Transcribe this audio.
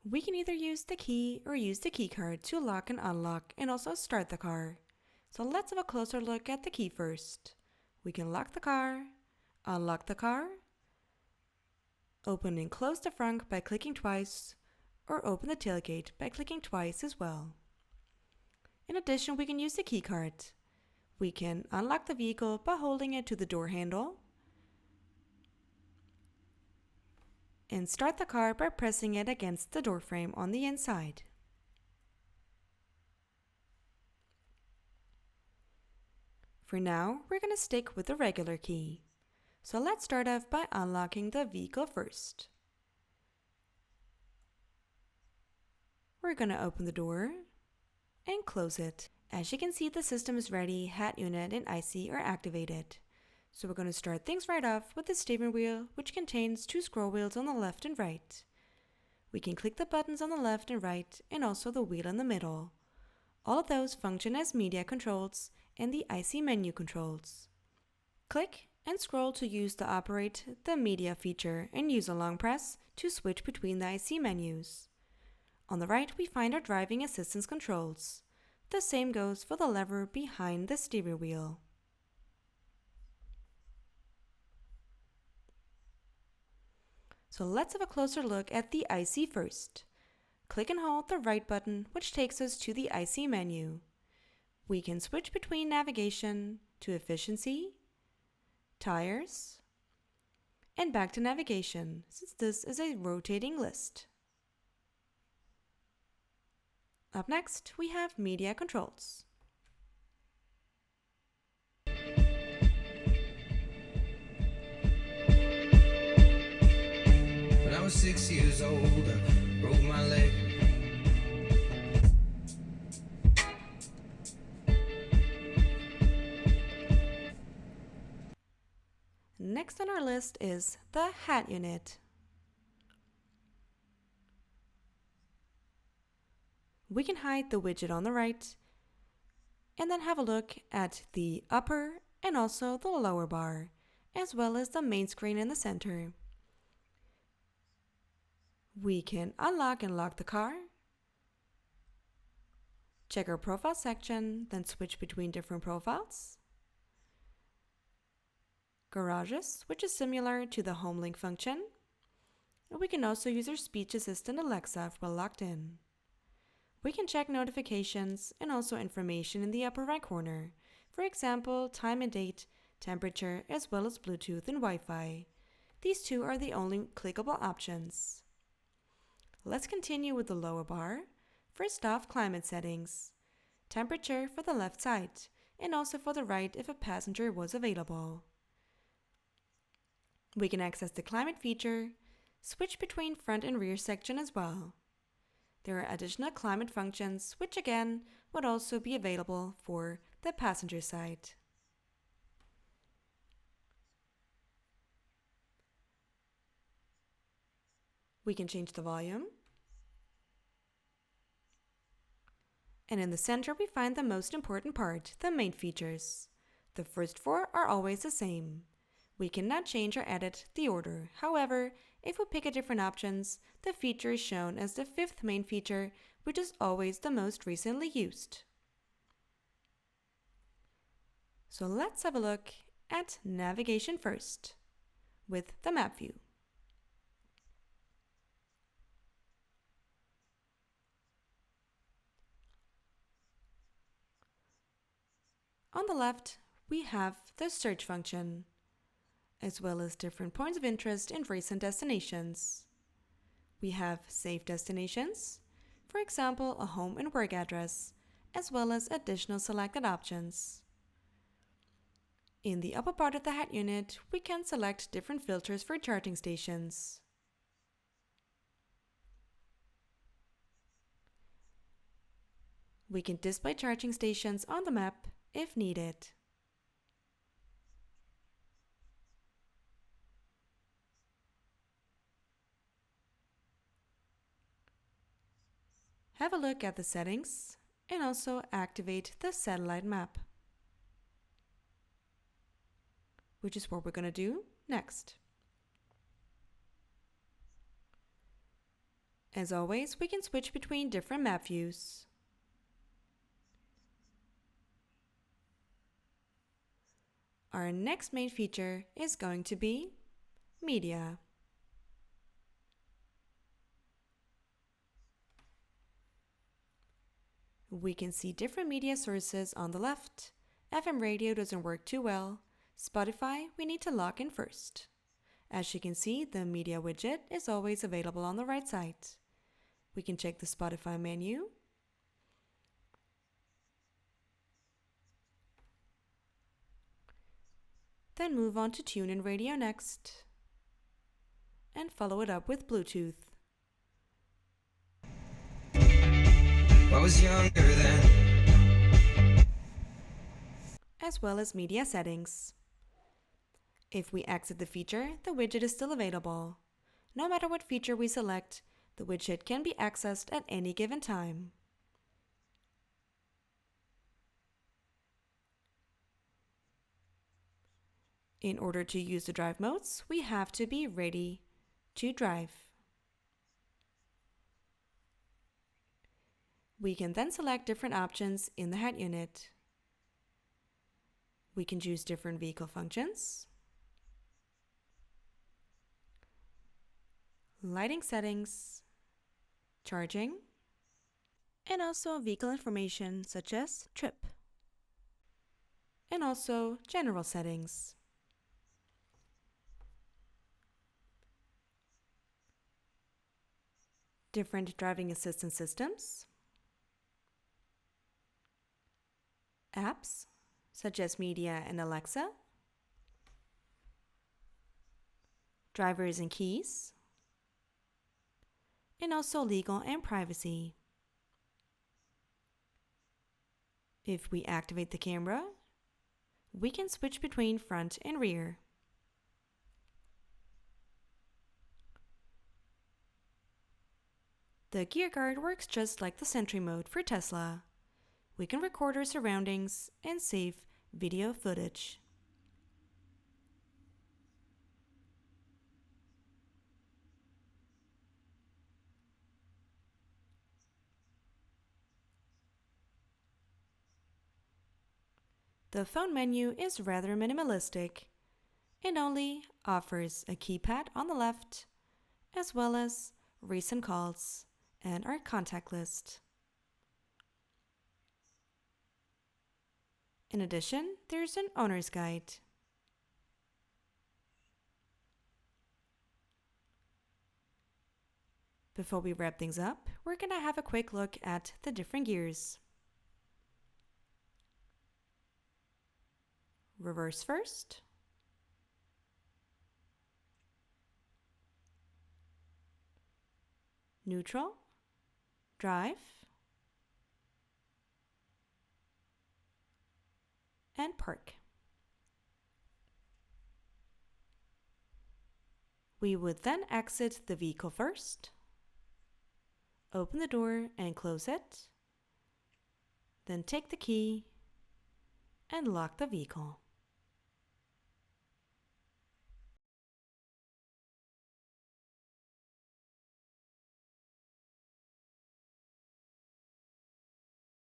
We can either use the key or use the key card to lock and unlock and also start the car. So let's have a closer look at the key first. We can lock the car, unlock the car, open and close the front by clicking twice, or open the tailgate by clicking twice as well. In addition, we can use the key card. We can unlock the vehicle by holding it to the door handle and start the car by pressing it against the door frame on the inside. For now, we're going to stick with the regular key. So let's start off by unlocking the vehicle first. We're going to open the door and close it. As you can see, the system is ready, hat unit and IC are activated. So we're going to start things right off with the steering wheel, which contains 2 scroll wheels on the left and right. We can click the buttons on the left and right and also the wheel in the middle. All of those function as media controls and the IC menu controls. Click and scroll to use to operate the media feature and use a long press to switch between the IC menus. On the right, we find our driving assistance controls. The same goes for the lever behind the steering wheel. So let's have a closer look at the IC first. Click and hold the right button, which takes us to the IC menu. We can switch between navigation to efficiency, tires, and back to navigation, since this is a rotating list. Up next, we have media controls. When I was 6 years old, I broke my leg. Next on our list is the hat unit. We can hide the widget on the right and then have a look at the upper and also the lower bar, as well as the main screen in the center. We can unlock and lock the car, check our profile section, then switch between different profiles, garages, which is similar to the home link function, and we can also use our speech assistant Alexa while locked in. We can check notifications and also information in the upper right corner, for example, time and date, temperature, as well as Bluetooth and Wi-Fi. These two are the only clickable options. Let's continue with the lower bar. First off, climate settings. Temperature for the left side, and also for the right if a passenger was available. We can access the climate feature, switch between front and rear section as well. There are additional climate functions, which again would also be available for the passenger side. We can change the volume. And in the center, we find the most important part, the main features. The first 4 are always the same. We cannot change or edit the order. However, if we pick a different options, the feature is shown as the 5th main feature, which is always the most recently used. So let's have a look at navigation first, with the map view. On the left, we have the search function, as well as different points of interest and recent destinations. We have saved destinations, for example, a home and work address, as well as additional selected options. In the upper part of the hat unit, we can select different filters for charging stations. We can display charging stations on the map if needed. Have a look at the settings and also activate the satellite map, which is what we're going to do next. As always, we can switch between different map views. Our next main feature is going to be media. We can see different media sources on the left. FM radio doesn't work too well. Spotify, we need to lock in first. As you can see, the media widget is always available on the right side. We can check the Spotify menu. Then move on to tune in radio next. And follow it up with Bluetooth. I was younger then. As well as media settings. If we exit the feature, the widget is still available. No matter what feature we select, the widget can be accessed at any given time. In order to use the drive modes, we have to be ready to drive. We can then select different options in the head unit. We can choose different vehicle functions, lighting settings, charging, and also vehicle information such as trip, and also general settings. Different driving assistance systems, apps such as Media and Alexa, drivers and keys, and also legal and privacy. If we activate the camera, we can switch between front and rear. The gear guard works just like the Sentry mode for Tesla. We can record our surroundings and save video footage. The phone menu is rather minimalistic and only offers a keypad on the left, as well as recent calls and our contact list. In addition, there's an owner's guide. Before we wrap things up, we're going to have a quick look at the different gears. Reverse first. Neutral. Drive. And park. We would then exit the vehicle first, open the door and close it, then take the key and lock the vehicle.